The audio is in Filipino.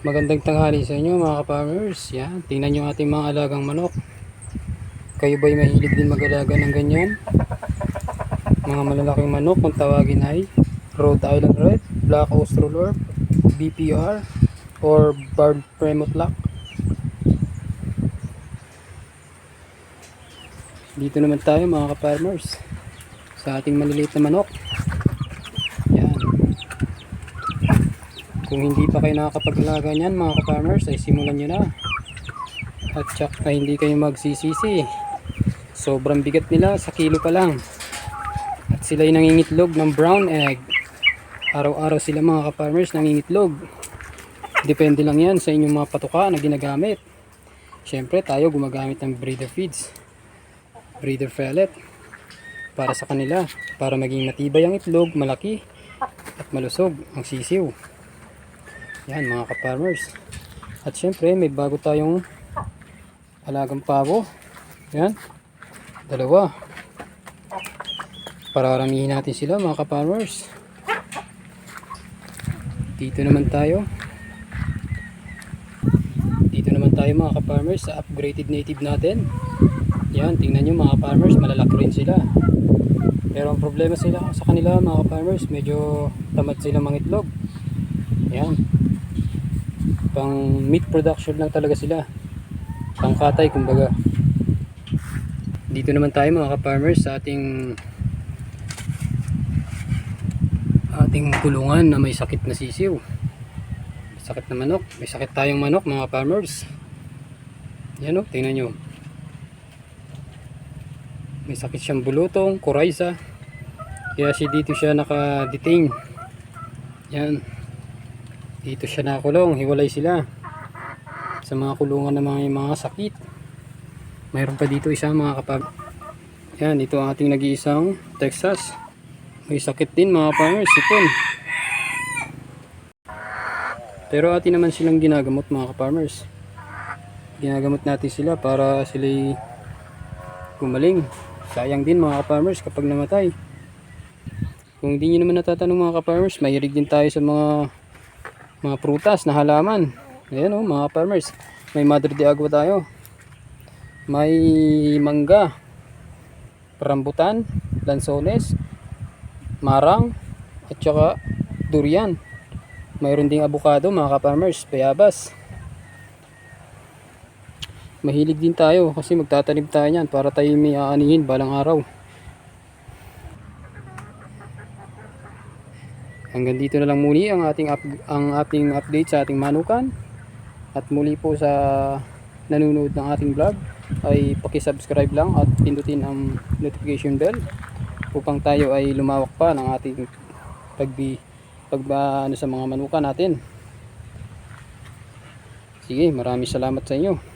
Magandang tanghali sa inyo mga ka-farmers. Yan, tingnan nyo ating mga alagang manok. Kayo ba'y mahilig din mag-alaga ng ganyan? Mga malalaking manok kung tawagin ay Rhode Island Red, Black Australorp, BPR, or Barred Plymouth Rock. Dito naman tayo mga ka-farmers sa ating maliliit na manok. Yan. Kung hindi pa kayo nakakapag-alaga niyan mga ka-farmers, ay simulan nyo na. At saka hindi kayo magsisisi. Sobrang bigat nila sa kilo pa lang. At sila ay nangingitlog ng brown egg. Araw-araw sila mga ka-farmers nangingitlog. Depende lang yan sa inyong mga patuka na ginagamit. Siyempre tayo gumagamit ng breeder feeds, breeder pellet para sa kanila, para maging matibay ang itlog, malaki at malusog ang sisiw. Yan mga ka-farmers. At syempre may bago tayong alagang pavo. Yan, dalawa. Pararamihin natin sila mga ka-farmers. Dito naman tayo mga ka-farmers sa upgraded native natin. Yan, tingnan nyo mga farmers, malalaki rin sila. Pero ang problema sila sa kanila mga farmers, medyo tamad sila mangitlog. Yan, pang meat production lang talaga sila, pang katay kumbaga. Dito naman tayo mga farmers sa ating kulungan na may sakit na sisiw, sakit na manok. May sakit tayong manok mga farmers. Yan o, tingnan nyo, may sakit siyang bulutong, coryza. Kaya dito siya naka-detain. Yan, dito siya nakulong, hiwalay sila sa mga kulungan ng mga sakit. Mayroon pa dito isa mga kapag. Yan, ito ang ating nag-iisang Texas. May sakit din mga farmers, sipon. Pero atin naman silang ginagamot mga farmers. Ginagamot natin sila para sila gumaling. Sayang din mga farmers kapag namatay. Kung hindi nyo naman natatanong mga ka-farmers, mahilig din tayo sa mga prutas na halaman. Ayan o mga farmers, may Madre de Agua tayo, may mangga, rambutan, lansones, marang, at saka durian. Mayroon ding avocado mga ka-farmers, bayabas. Mahilig din tayo kasi magtatanim tayo niyan para tayo may aanihin balang araw. Hanggang dito na lang muli ang ating update sa ating manukan. At muli po sa nanonood ng ating vlog ay paki-subscribe lang at pindutin ang notification bell upang tayo ay lumawak pa ng ating ano sa mga manukan natin. Sige, maraming salamat sa inyo.